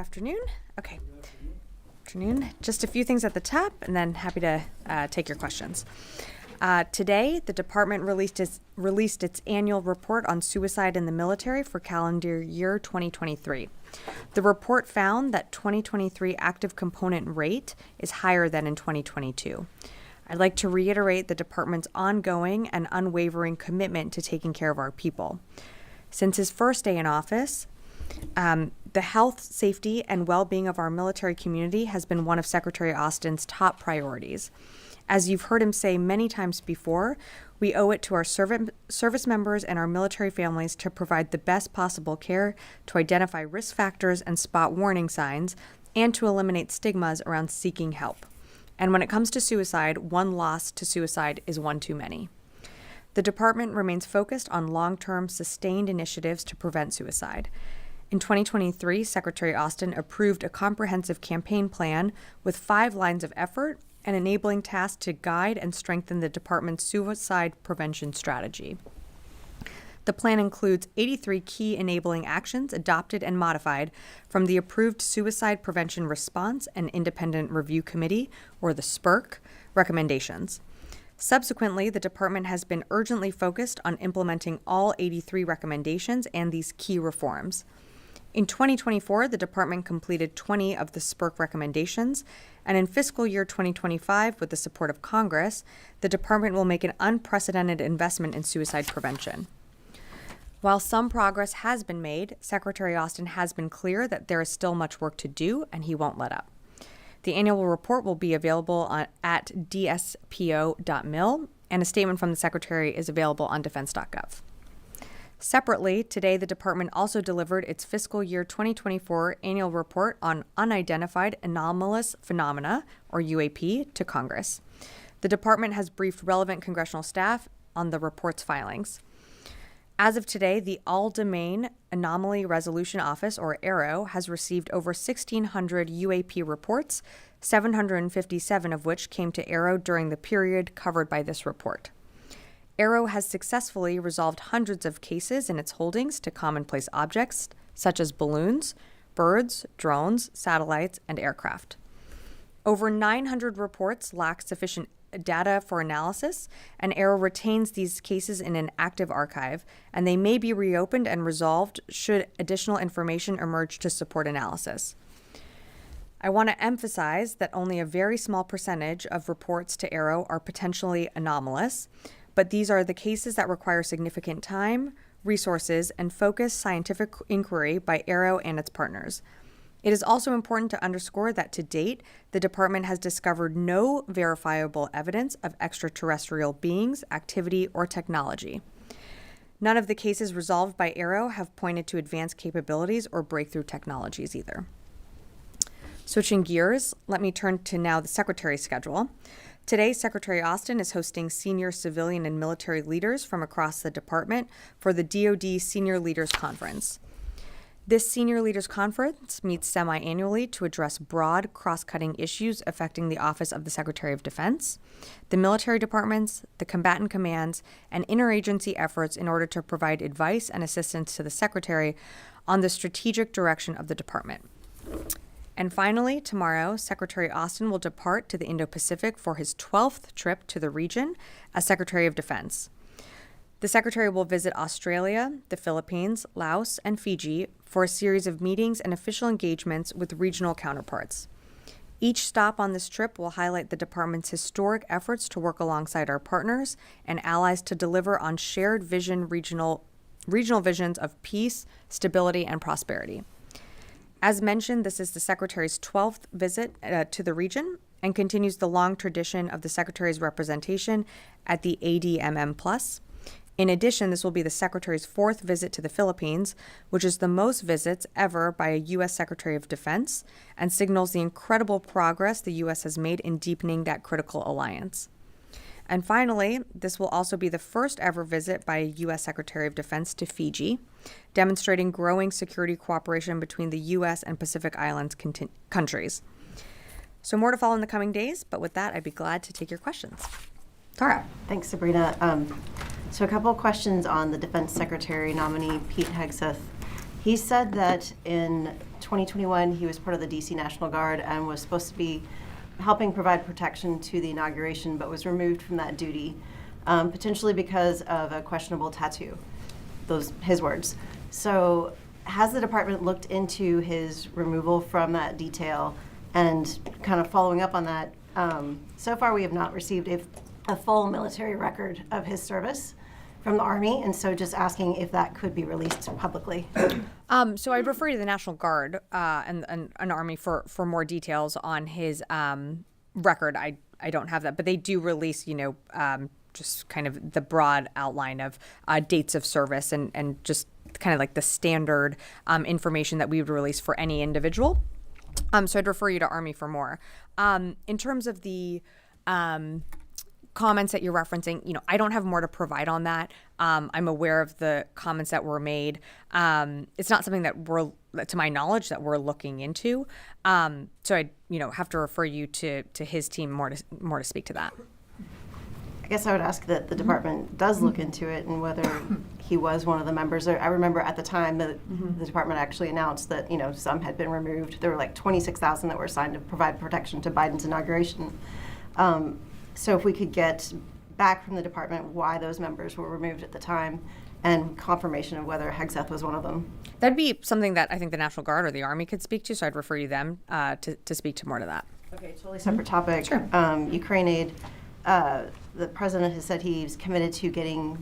afternoon. Okay. Afternoon. Just a few things at the top, and then happy to take your questions. Today, the department released its annual report on suicide in the military for calendar year 2023. The report found that 2023 active component rate is higher than in 2022. I'd like to reiterate the department's ongoing and unwavering commitment to taking care of our people. Since his first day in office, the health, safety, and well-being of our military community has been one of Secretary Austin's top priorities. As you've heard him say many times before, we owe it to our service members and our military families to provide the best possible care, to identify risk factors and spot warning signs, and to eliminate stigmas around seeking help. And when it comes to suicide, one loss to suicide is one too many. The department remains focused on long-term, sustained initiatives to prevent suicide. In 2023, Secretary Austin approved a comprehensive campaign plan with 5 lines of effort and enabling tasks to guide and strengthen the department's suicide prevention strategy. The plan includes 83 key enabling actions adopted and modified from the approved Suicide Prevention Response and Independent Review Committee, or the SPIRC, recommendations. Subsequently, the department has been urgently focused on implementing all 83 recommendations and these key reforms. In 2024, the department completed 20 of the SPIRC recommendations, and in fiscal year 2025, with the support of Congress, the department will make an unprecedented investment in suicide prevention. While some progress has been made, Secretary Austin has been clear that there is still much work to do, and he won't let up. The annual report will be available at dspo.mil, and a statement from the Secretary is available on defense.gov. Separately, today the department also delivered its fiscal year 2024 annual report on unidentified anomalous phenomena, or UAP, to Congress. The department has briefed relevant congressional staff on the report's filings. As of today, the All-Domain Anomaly Resolution Office, or AARO, has received over 1,600 UAP reports, 757 of which came to AARO during the period covered by this report. AARO has successfully resolved hundreds of cases in its holdings to commonplace objects, such as balloons, birds, drones, satellites, and aircraft. Over 900 reports lack sufficient data for analysis, and AARO retains these cases in an active archive, and they may be reopened and resolved should additional information emerge to support analysis. I want to emphasize that only a very small percentage of reports to AARO are potentially anomalous, but these are the cases that require significant time, resources, and focused scientific inquiry by AARO and its partners. It is also important to underscore that to date, the department has discovered no verifiable evidence of extraterrestrial beings, activity, or technology. None of the cases resolved by AARO have pointed to advanced capabilities or breakthrough technologies either. Switching gears, let me turn to now the Secretary's schedule. Today, Secretary Austin is hosting senior civilian and military leaders from across the department for the DoD Senior Leaders Conference. This Senior Leaders Conference meets semi-annually to address broad, cross-cutting issues affecting the Office of the Secretary of Defense, the military departments, the combatant commands, and interagency efforts in order to provide advice and assistance to the Secretary on the strategic direction of the department. And finally, tomorrow, Secretary Austin will depart to the Indo-Pacific for his 12th trip to the region as Secretary of Defense. The Secretary will visit Australia, the Philippines, Laos, and Fiji for a series of meetings and official engagements with regional counterparts. Each stop on this trip will highlight the department's historic efforts to work alongside our partners and allies to deliver on shared regional visions of peace, stability, and prosperity. As mentioned, this is the Secretary's 12th visit to the region and continues the long tradition of the Secretary's representation at the ADMM+. In addition, this will be the Secretary's 4th visit to the Philippines, which is the most visits ever by a U.S. Secretary of Defense and signals the incredible progress the U.S. has made in deepening that critical alliance. And finally, this will also be the first ever visit by a U.S. Secretary of Defense to Fiji, demonstrating growing security cooperation between the U.S. and Pacific Islands countries. So more to follow in the coming days, but with that, I'd be glad to take your questions. Tara. Thanks, Sabrina. So a couple of questions on the Defense Secretary nominee, Pete Hegseth. He said that in 2021 he was part of the DC National Guard and was supposed to be helping provide protection to the inauguration, but was removed from that duty, potentially because of a questionable tattoo. Those his words. So has the department looked into his removal from that detail and kind of following up on that? So far we have not received a full military record of his service from the Army, and so just asking if that could be released publicly. So I'd refer you to the National Guard and an Army for more details on his record. I don't have that, but they do release, just kind of the broad outline of dates of service and just kind of like the standard information that we would release for any individual. So I'd refer you to Army for more. In terms of the comments that you're referencing, I don't have more to provide on that. I'm aware of the comments that were made. It's not something that to my knowledge, that we're looking into. So I, have to refer you to his team more to speak to that. I guess I would ask that the department does look into it and whether he was one of the members. I remember at the time that the department actually announced that, some had been removed. There were like 26,000 that were assigned to provide protection to Biden's inauguration. So if we could get back from the department why those members were removed at the time and confirmation of whether Hegseth was one of them. That'd be something that I think the National Guard or the Army could speak to, so I'd refer you them to speak to more to that. Okay, totally separate topic. Sure. Ukraine aid. The president has said he's committed to getting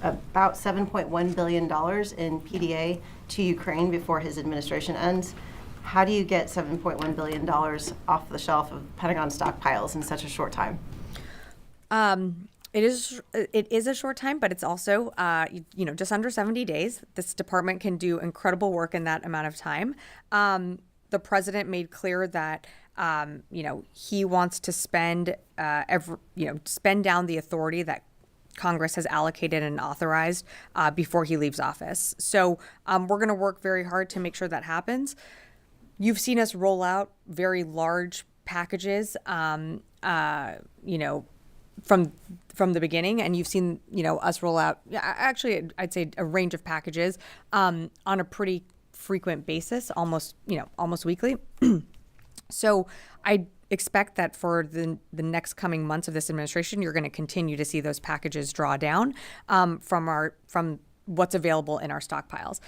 about $7.1 billion in PDA to Ukraine before his administration ends. How do you get $7.1 billion off the shelf of Pentagon stockpiles in such a short time? It is a short time, but it's also, just under 70 days. This department can do incredible work in that amount of time. The president made clear that, he wants to spend down the authority that Congress has allocated and authorized before he leaves office. So we're going to work very hard to make sure that happens. You've seen us roll out very large packages, from the beginning, and you've seen, us roll out, actually, I'd say a range of packages on a pretty frequent basis, almost weekly. So I expect that for the next coming months of this administration, you're going to continue to see those packages draw down from what's available in our stockpiles.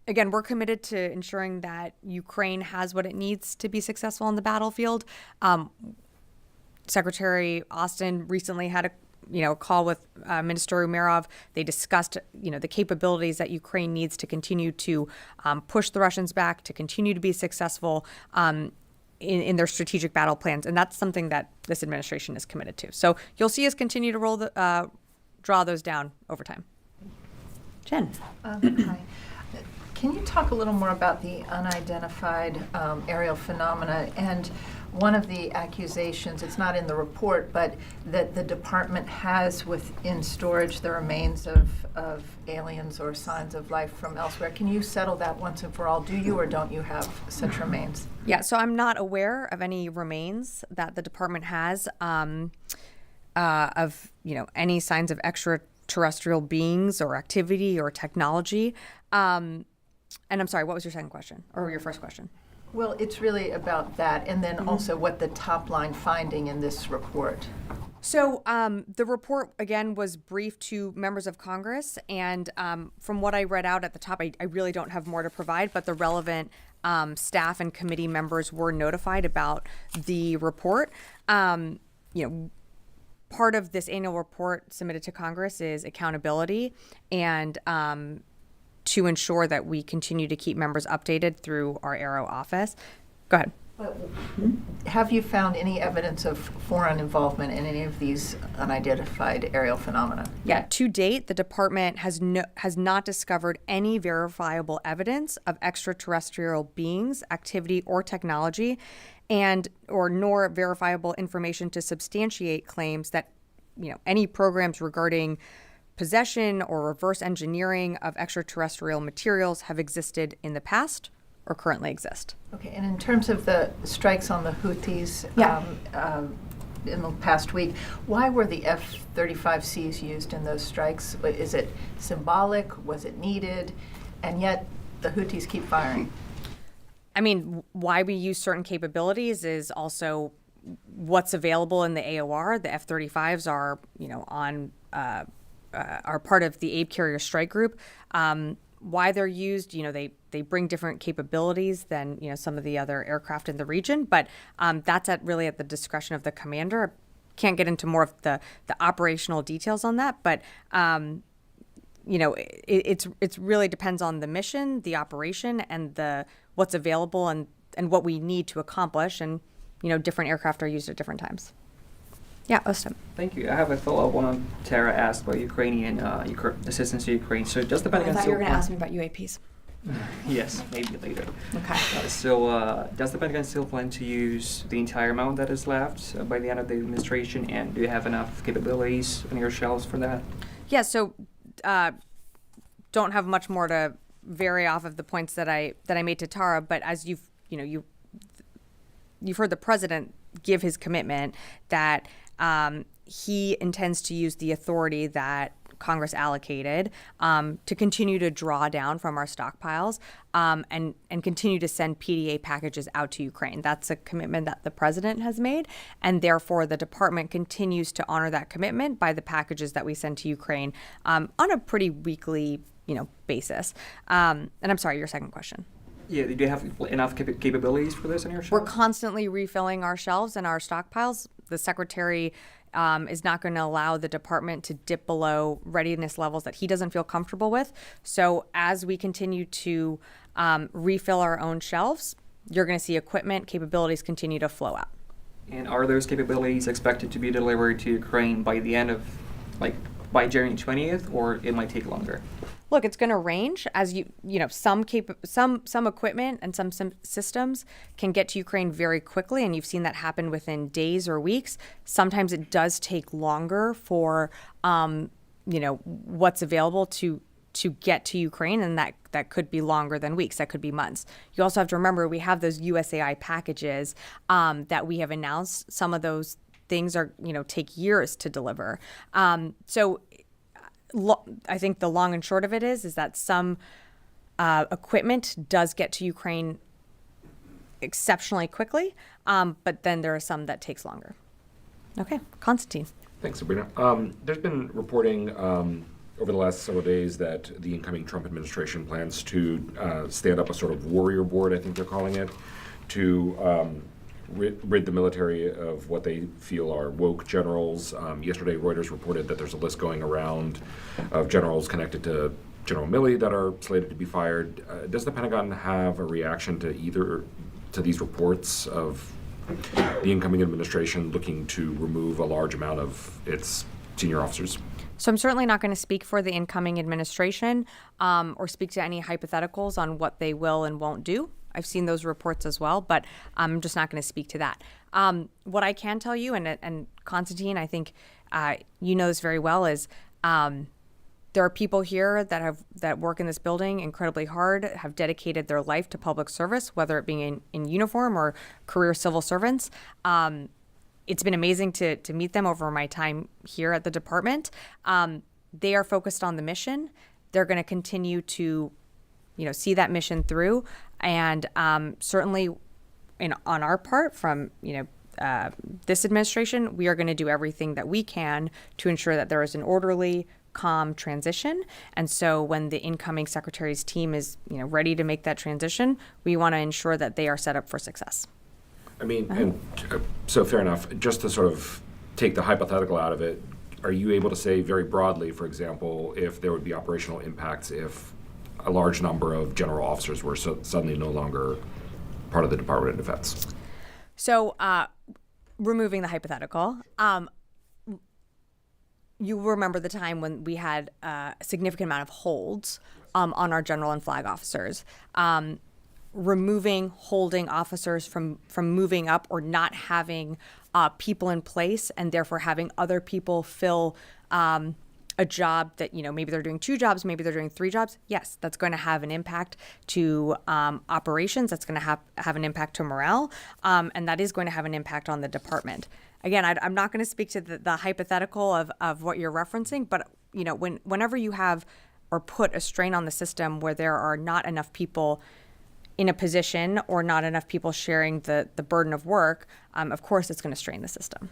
Again, we're committed to ensuring that Ukraine has what it needs to be successful on the battlefield. Secretary Austin recently had a call with Minister Umerov. They discussed, the capabilities that Ukraine needs to continue to push the Russians back, to continue to be successful in their strategic battle plans, and that's something that this administration is committed to. So you'll see us continue to draw those down over time. Jen. Hi. Can you talk a little more about the unidentified aerial phenomena? And one of the accusations, it's not in the report, but that the department has within storage the remains of aliens or signs of life from elsewhere. Can you settle that once and for all? Do you or don't you have such remains? Yeah, so I'm not aware of any remains that the department has of any signs of extraterrestrial beings or activity or technology. And I'm sorry, what was your second question or your first question? Well, it's really about that, and then also what the top line finding in this report. So the report, again, was briefed to members of Congress, and from what I read out at the top, I really don't have more to provide, but the relevant staff and committee members were notified about the report. Part of this annual report submitted to Congress is accountability and to ensure that we continue to keep members updated through our Aero office. Go ahead. Have you found any evidence of foreign involvement in any of these unidentified aerial phenomena? Yeah, to date, the department has not discovered any verifiable evidence of extraterrestrial beings, activity, or technology, nor verifiable information to substantiate claims that any programs regarding possession or reverse engineering of extraterrestrial materials have existed in the past or currently exist. Okay, and in terms of the strikes on the Houthis in the past week, why were the F-35Cs used in those strikes? Is it symbolic? Was it needed? And yet the Houthis keep firing? I mean, why we use certain capabilities is also what's available in the AOR. The F-35s are, are part of the Abe Carrier Strike Group. Why they're used, they bring different capabilities than, some of the other aircraft in the region. But that's really at the discretion of the commander. Can't get into more of the operational details on that, but it's really depends on the mission, the operation, and what's available and what we need to accomplish. And different aircraft are used at different times. Yeah, Ostam. Thank you. I have a follow-up one on Tara asked about Ukrainian assistance to Ukraine. So does the Pentagon still me about UAPs. Yes, maybe later. Okay. So does the Pentagon still plan to use the entire amount that is left by the end of the administration? And do you have enough capabilities on your shelves for that? Yeah, so don't have much more to vary off of the points that I made to Tara, but as you've heard the president give his commitment that he intends to use the authority that Congress allocated to continue to draw down from our stockpiles and continue to send PDA packages out to Ukraine. That's a commitment that the president has made, and therefore the department continues to honor that commitment by the packages that we send to Ukraine on a pretty weekly, basis. And I'm sorry, your second question. Yeah, do you have enough capabilities for this on your shelves? We're constantly refilling our shelves and our stockpiles. The secretary is not going to allow the department to dip below readiness levels that he doesn't feel comfortable with. So as we continue to refill our own shelves, you're going to see equipment capabilities continue to flow out. And are those capabilities expected to be delivered to Ukraine by the end of, by January 20th, or it might take longer? Look, it's going to range as some equipment and some systems can get to Ukraine very quickly, and you've seen that happen within days or weeks. Sometimes it does take longer for what's available to get to Ukraine, and that could be longer than weeks. That could be months. You also have to remember we have those USAI packages that we have announced. Some of those things are take years to deliver. I think the long and short of it is that some equipment does get to Ukraine exceptionally quickly, but then there are some that takes longer. Okay, Konstantin. Thanks, Sabrina. There's been reporting over the last several days that the incoming Trump administration plans to stand up a sort of warrior board, I think they're calling it, to rid the military of what they feel are woke generals. Yesterday, Reuters reported that there's a list going around of generals connected to General Milley that are slated to be fired. Does the Pentagon have a reaction to these reports of the incoming administration looking to remove a large amount of its senior officers? So I'm certainly not going to speak for the incoming administration or speak to any hypotheticals on what they will and won't do. I've seen those reports as well, but I'm just not going to speak to that. What I can tell you, and Konstantin, I think you know this very well, is there are people here that work in this building incredibly hard, have dedicated their life to public service, whether it being in uniform or career civil servants. It's been amazing to meet them over my time here at the department. They are focused on the mission. They're going to continue to see that mission through. And certainly on our part from, this administration, we are going to do everything that we can to ensure that there is an orderly, calm transition. And so when the incoming secretary's team is, ready to make that transition, we want to ensure that they are set up for success. I mean, so fair enough. Just to sort of take the hypothetical out of it, are you able to say very broadly, for example, if there would be operational impacts if a large number of general officers were suddenly no longer part of the Department of Defense? So, removing the hypothetical, you remember the time when we had a significant amount of holds on our general and flag officers. Removing holding officers from moving up or not having people in place and therefore having other people fill a job that, maybe they're doing 2 jobs, maybe they're doing 3 jobs. Yes, that's going to have an impact to operations. That's going to have an impact to morale. And that is going to have an impact on the department. Again, I'm not going to speak to the hypothetical of what you're referencing, but, whenever you have or put a strain on the system where there are not enough people in a position or not enough people sharing the burden of work, of course it's going to strain the system.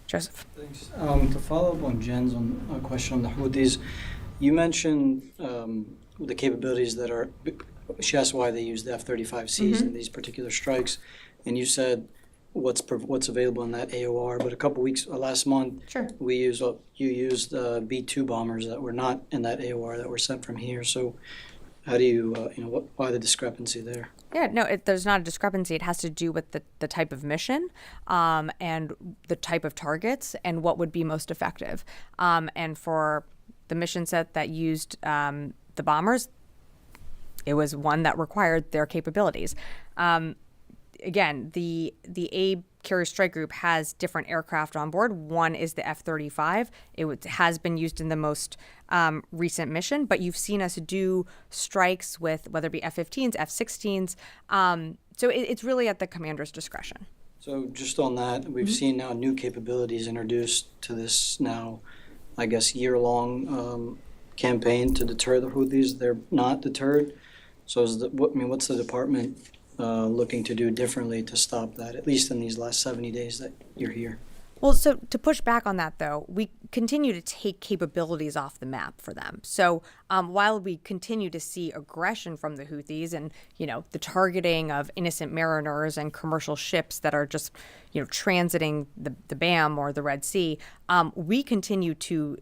Joseph. Thanks. To follow up on Jen's question on the Houthis, you mentioned the capabilities that are, she asked why they use the F-35Cs in these particular strikes, and you said what's available in that AOR, but a couple weeks, last month, Sure. you used B-2 bombers that were not in that AOR that were sent from here, so how do you, why the discrepancy there? Yeah, no, there's not a discrepancy. It has to do with the type of mission and the type of targets and what would be most effective. And for the mission set that used the bombers, it was one that required their capabilities. Again, the A Carrier Strike Group has different aircraft on board. One is the F-35. Has been used in the most recent mission, but you've seen us do strikes with whether it be F-15s, F-16s. So it's really at the commander's discretion. So just on that, we've seen now new capabilities introduced to this now, I guess, year-long campaign to deter the Houthis. They're not deterred. So what's the department looking to do differently to stop that, at least in these last 70 days that you're here? Well, so to push back on that, though, we continue to take capabilities off the map for them. So while we continue to see aggression from the Houthis and, the targeting of innocent mariners and commercial ships that are just, transiting the BAM or the Red Sea, we continue to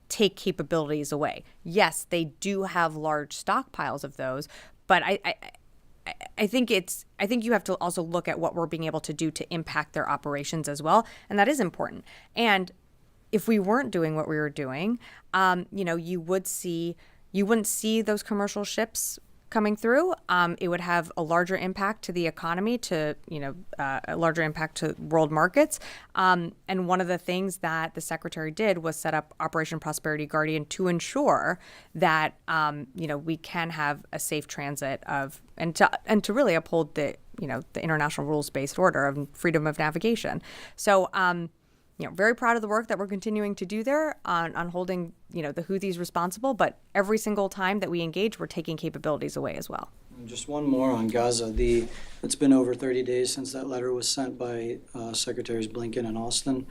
take capabilities away. Yes, they do have large stockpiles of those, but I think you have to also look at what we're being able to do to impact their operations as well, and that is important. And if we weren't doing what we were doing, you wouldn't see those commercial ships coming through. It would have a larger impact to the economy, a larger impact to world markets. And one of the things that the secretary did was set up Operation Prosperity Guardian to ensure that we can have a safe transit and to really uphold the international rules-based order of freedom of navigation. So very proud of the work that we're continuing to do there on holding, the Houthis responsible. But every single time that we engage, we're taking capabilities away as well. Just one more on Gaza. It's been over 30 days since that letter was sent by Secretaries Blinken and Austin.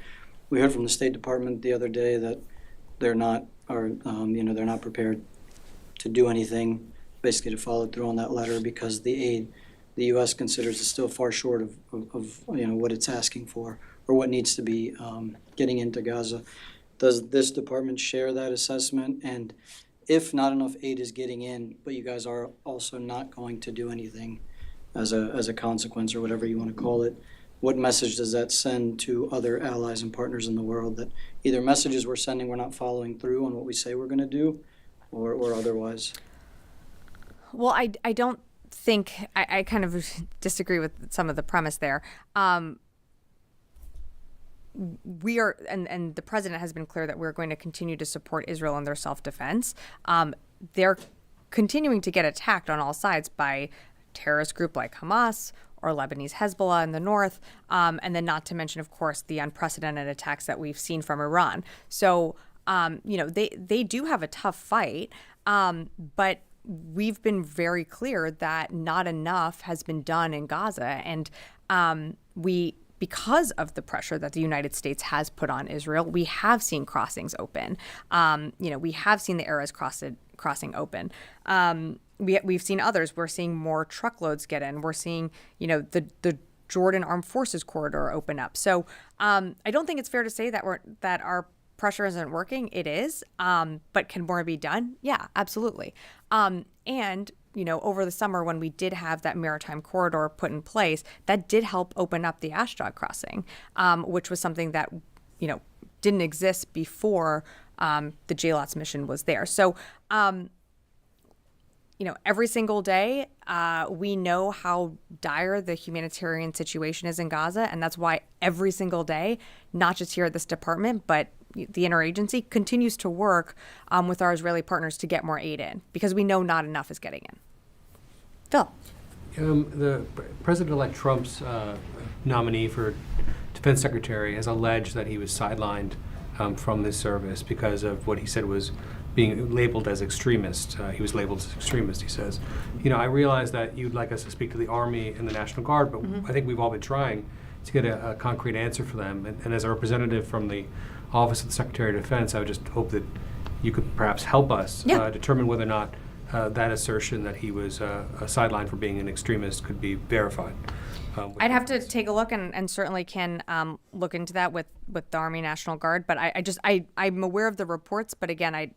We heard from the State Department the other day that they're not prepared to do anything, basically to follow through on that letter because the aid the U.S. considers is still far short of what it's asking for or what needs to be getting into Gaza. Does this department share that assessment? And if not enough aid is getting in, but you guys are also not going to do anything as a consequence or whatever you want to call it, what message does that send to other allies and partners in the world that either messages we're sending we're not following through on what we say we're going to do or otherwise? Well, I don't think, I kind of disagree with some of the premise there. We are, and the president has been clear that we're going to continue to support Israel in their self-defense. They're continuing to get attacked on all sides by terrorist group like Hamas or Lebanese Hezbollah in the north, and then not to mention, of course, the unprecedented attacks that we've seen from Iran. So, they do have a tough fight, but we've been very clear that not enough has been done in Gaza, and because of the pressure that the United States has put on Israel, we have seen crossings open. We have seen the Erez crossing open. We've seen others. We're seeing more truckloads get in. We're seeing, the Jordan Armed Forces corridor open up. So I don't think it's fair to say that our pressure isn't working. It is. But can more be done? Yeah, absolutely. And over the summer when we did have that maritime corridor put in place, that did help open up the Ashdod crossing, which was something that, didn't exist before the JLOTS mission was there. So, every single day, we know how dire the humanitarian situation is in Gaza, and that's why every single day, not just here at this department, but the interagency continues to work with our Israeli partners to get more aid in, because we know not enough is getting in. Phil. The President-elect Trump's nominee for Defense Secretary has alleged that he was sidelined from this service because of what he said was being labeled as extremist. He was labeled as extremist, he says. I realize that you'd like us to speak to the Army and the National Guard, but I think we've all been trying to get a concrete answer for them. And as a representative from the Office of the Secretary of Defense, I would just hope that you could perhaps help us determine whether or not that assertion that he was sidelined for being an extremist could be verified. I'd have to take a look and certainly can look into that with the Army National Guard. But I'm aware of the reports. But again,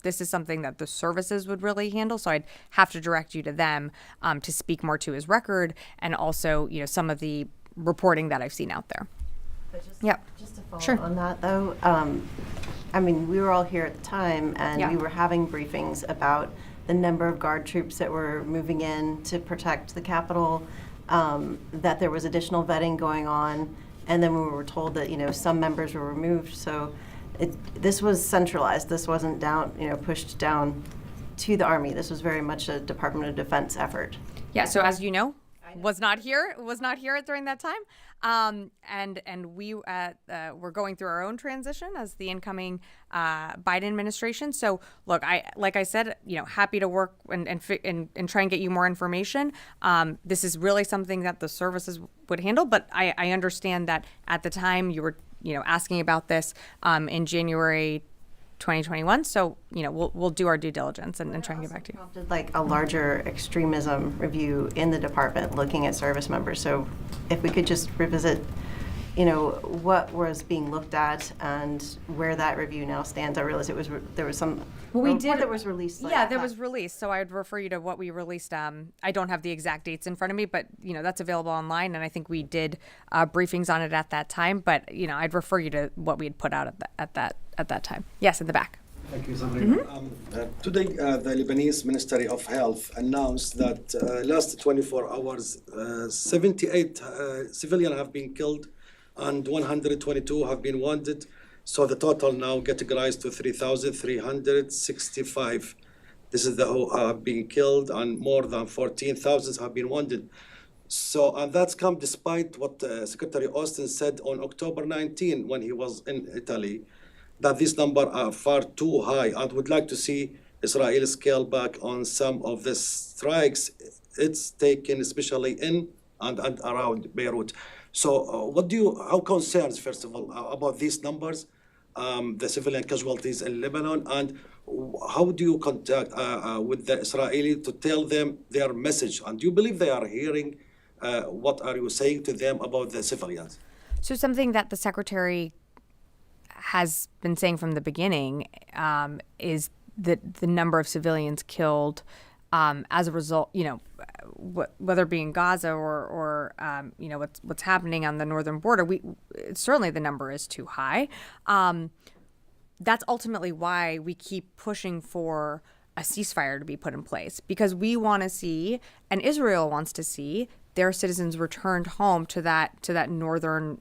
this is something that the services would really handle. So I'd have to direct you to them to speak more to his record and also, some of the reporting that I've seen out there. But just to follow Sure. on that, though, we were all here at the time, and we were having briefings about the number of Guard troops that were moving in to protect the Capitol, that there was additional vetting going on, and then we were told that, some members were removed. So this was centralized. This wasn't pushed down to the Army. This was very much a Department of Defense effort. Yeah. So as you know, was not here during that time. And we were going through our own transition as the incoming Biden administration. So look, like I said, happy to work and try and get you more information. This is really something that the services would handle, but I understand that at the time you were asking about this in January 2021. So, we'll do our due diligence and try and get back to you. Prompted like a larger extremism review in the department looking at service members. So if we could just revisit, what was being looked at and where that review now stands. I realize there was some report that was released. There was released. So I'd refer you to what we released. I don't have the exact dates in front of me, but that's available online, and I think we did briefings on it at that time. But I'd refer you to what we had put out at that time. Yes, in the back. Thank you, Sabrina. Today, the Lebanese Ministry of Health announced that last 24 hours, 78 civilians have been killed and 122 have been wounded. So the total now getting rise to 3,365. This is who have been killed, and more than 14,000 have been wounded. So, and that's come despite what Secretary Austin said on October 19 when he was in Italy, that these numbers are far too high, and would like to see Israel scale back on some of the strikes it's taken, especially in and around Beirut. So how concerns, first of all, about these numbers, the civilian casualties in Lebanon, and how do you contact with the Israeli to tell them their message? And do you believe they are hearing what are you saying to them about the civilians? So something that the Secretary has been saying from the beginning is that the number of civilians killed as a result, whether it be in Gaza or what's happening on the northern border, certainly the number is too high. That's ultimately why we keep pushing for a ceasefire to be put in place, because we want to see, and Israel wants to see, their citizens returned home to that northern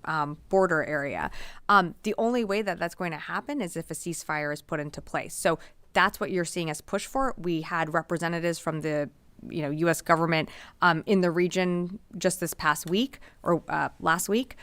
border area. The only way that that's going to happen is if a ceasefire is put into place. So that's what you're seeing us push for. We had representatives from the U.S. government in the region just this past week or last week.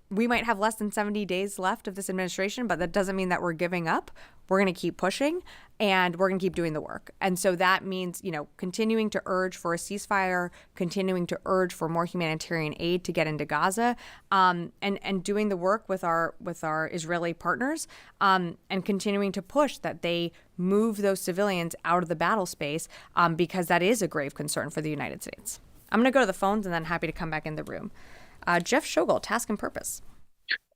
We might have less than 70 days left of this administration, but that doesn't mean that we're giving up. We're going to keep pushing, and we're going to keep doing the work. And so that means, continuing to urge for a ceasefire, continuing to urge for more humanitarian aid to get into Gaza, and doing the work with our Israeli partners, and continuing to push that they move those civilians out of the battle space, because that is a grave concern for the United States. I'm going to go to the phones and then happy to come back in the room. Jeff Shogel, Task and Purpose.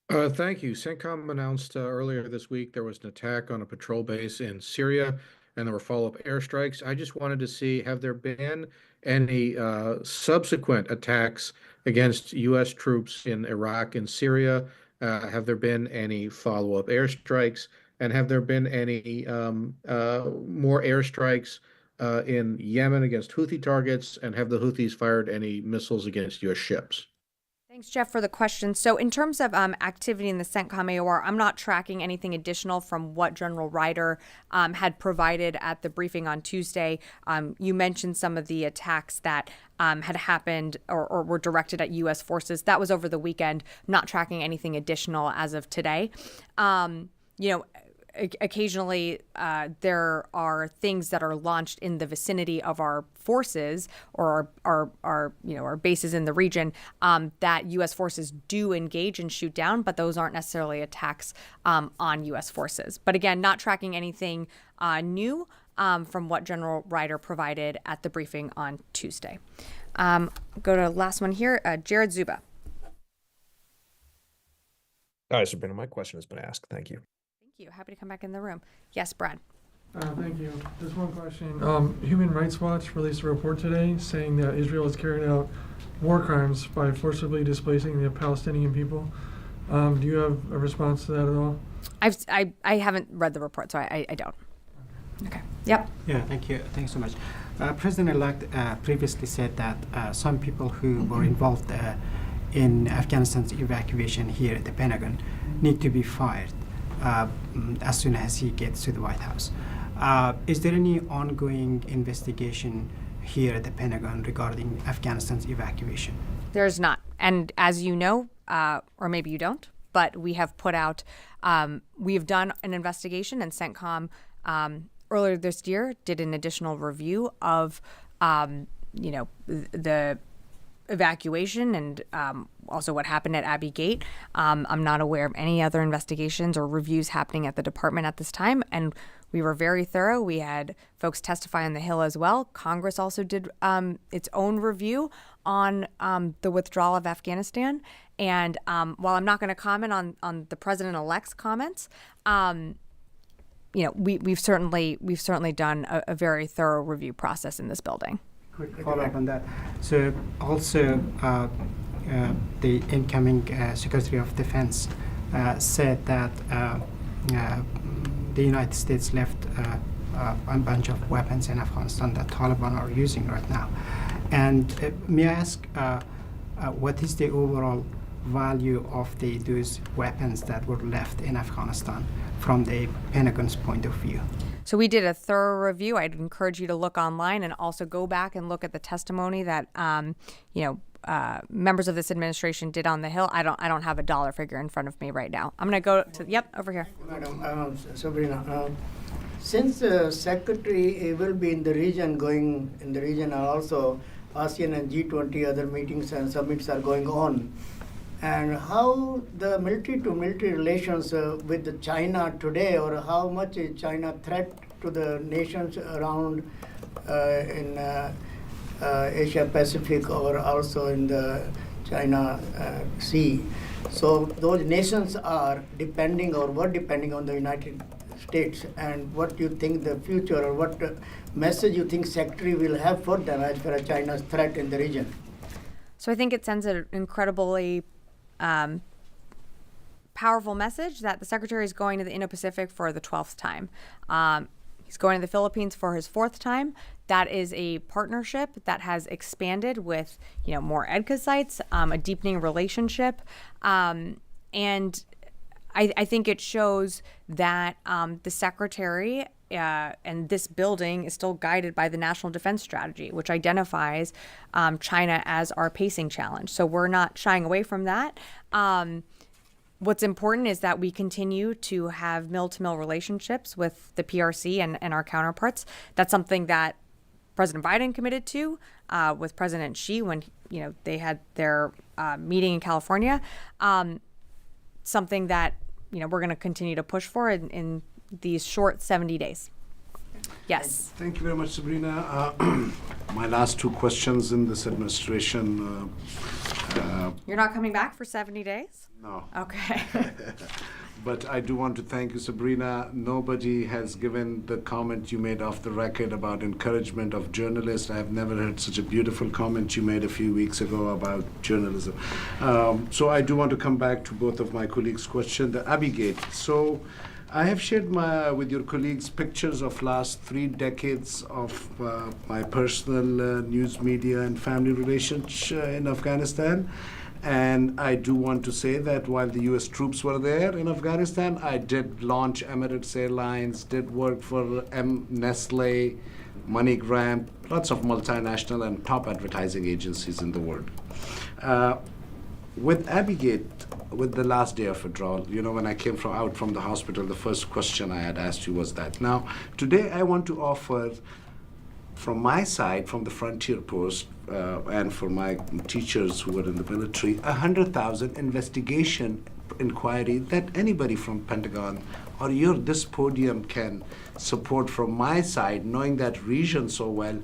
Thank you. CENTCOM announced earlier this week there was an attack on a patrol base in Syria, and there were follow-up airstrikes. I just wanted to see, have there been any subsequent attacks against U.S. troops in Iraq and Syria? Have there been any follow-up airstrikes? And have there been any more airstrikes in Yemen against Houthi targets? And have the Houthis fired any missiles against U.S. ships? Thanks, Jeff, for the question. So in terms of activity in the CENTCOM AOR, I'm not tracking anything additional from what General Ryder had provided at the briefing on Tuesday. You mentioned some of the attacks that had happened or were directed at U.S. forces. That was over the weekend. Not tracking anything additional as of today. occasionally there are things that are launched in the vicinity of our forces or our bases in the region that U.S. forces do engage and shoot down, but those aren't necessarily attacks on U.S. forces. But again, not tracking anything new from what General Ryder provided at the briefing on Tuesday. Go to last one here, Jared Zuba. All right, Sabrina, my question has been asked. Thank you. Thank you. Happy to come back in the room. Yes, Brad. Thank you. Just one question. Human Rights Watch released a report today saying that Israel is carrying out war crimes by forcibly displacing the Palestinian people. Do you have a response to that at all? I haven't read the report, so I don't. Okay. Yep. Yeah, thank you. Thanks so much. President-elect previously said that some people who were involved in Afghanistan's evacuation here at the Pentagon need to be fired as soon as he gets to the White House. Is there any ongoing investigation here at the Pentagon regarding Afghanistan's evacuation? There's not. And as you know, or maybe you don't, but we have put out, we have done an investigation, and CENTCOM earlier this year did an additional review of, the evacuation and also what happened at Abbey Gate. I'm not aware of any other investigations or reviews happening at the department at this time, and we were very thorough. We had folks testify on the Hill as well. Congress also did its own review on the withdrawal of Afghanistan. And while I'm not going to comment on the president-elect's comments, we've certainly done a very thorough review process in this building. Quick follow-up on that. So also the incoming Secretary of Defense said that the United States left a bunch of weapons in Afghanistan that Taliban are using right now. And may I ask, what is the overall value of those weapons that were left in Afghanistan from the Pentagon's point of view? So we did a thorough review. I'd encourage you to look online and also go back and look at the testimony that members of this administration did on the Hill. I don't have a dollar figure in front of me right now. I'm going to go to over here. Madam Sabrina, since the Secretary will be in the region, going in the region, and also ASEAN and G20 other meetings and summits are going on, and how the military-to-military relations with China today, or how much is China threat to the nations around in Asia Pacific or also in the China Sea. So those nations are depending or were depending on the United States, and what you think the future or what message you think Secretary will have for them as far as China's threat in the region? So I think it sends an incredibly powerful message that the Secretary is going to the Indo-Pacific for the 12th time. He's going to the Philippines for his 4th time. That is a partnership that has expanded with, more EDCA sites, a deepening relationship. And I think it shows that the Secretary and this building is still guided by the National Defense Strategy, which identifies China as our pacing challenge. So we're not shying away from that. What's important is that we continue to have mill-to-mill relationships with the PRC and our counterparts. That's something that President Biden committed to with President Xi when they had their meeting in California. Something that we're going to continue to push for in these short 70 days. Yes. Thank you very much, Sabrina. My last 2 questions in this administration. You're not coming back for 70 days? No. Okay. But I do want to thank you, Sabrina. Nobody has given the comment you made off the record about encouragement of journalists. I have never heard such a beautiful comment you made a few weeks ago about journalism. So I do want to come back to both of my colleagues' questions. The Abbey Gate. So I have shared with your colleagues pictures of last 3 decades of my personal news media and family relations in Afghanistan. And I do want to say that while the U.S. troops were there in Afghanistan, I did launch Emirates Airlines, did work for Nestle, MoneyGram, lots of multinational and top advertising agencies in the world. with Abigail, with the last day of withdrawal, you know, when I came out from the hospital, the first question I had asked you was that. Now, today I want to offer, from my side, from the frontier post, and for my teachers who were in the military, 100,000 investigation inquiry that anybody from Pentagon or this podium can support from my side, knowing that region so well.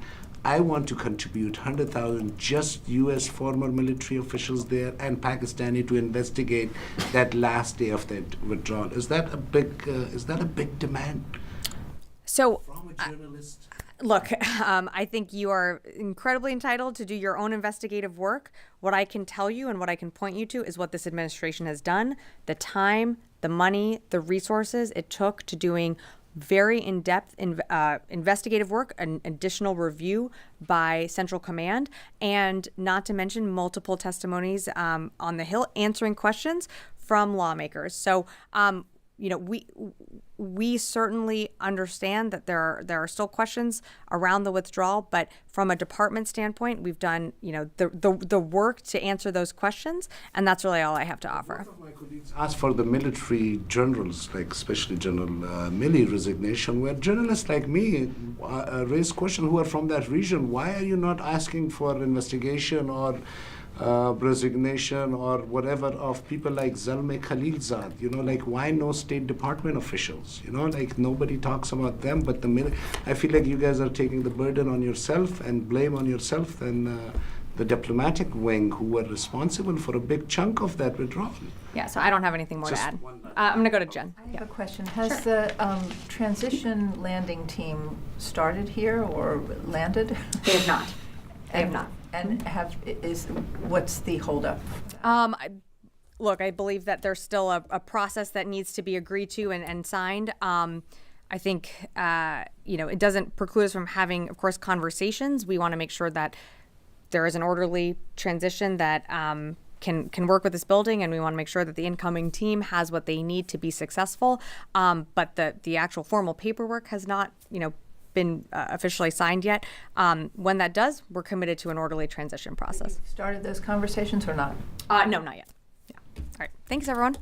I want to contribute 100,000 just U.S. former military officials there and Pakistani to investigate that last day of the withdrawal. Is that a big demand? So, From a journalist? look, I think you are incredibly entitled to do your own investigative work. What I can tell you and what I can point you to is what this administration has done, the time, the money, the resources it took to doing very in-depth investigative work, an additional review by Central Command, and not to mention multiple testimonies on the Hill answering questions from lawmakers. So, you know, we certainly understand that there are still questions around the withdrawal, but from a department standpoint, we've done, you know, the work to answer those questions, and that's really all I have to offer. One of my colleagues asked for the military generals, like especially General Milley resignation, where journalists like me raise questions who are from that region. Why are you not asking for investigation or resignation or whatever of people like Zalmay Khalilzad? You know, like, why no State Department officials? You know, like, nobody talks about them, but I feel like you guys are taking the burden on yourself and blame on yourself and the diplomatic wing who were responsible for a big chunk of that withdrawal. Yeah, so I don't have anything more to Just add. one last- I'm going to go to Jen. I have a question. Has the transition landing team started here or landed? They have not. They have not. And what's the holdup? Look, I believe that there's still a process that needs to be agreed to and signed. I think, you know, it doesn't preclude us from having, of course, conversations. We want to make sure that there is an orderly transition that can work with this building, and we want to make sure that the incoming team has what they need to be successful. But the actual formal paperwork has not, you know, been officially signed yet. When that does, we're committed to an orderly transition process. Started those conversations or not? No, not yet. Yeah. All right. Thanks, everyone.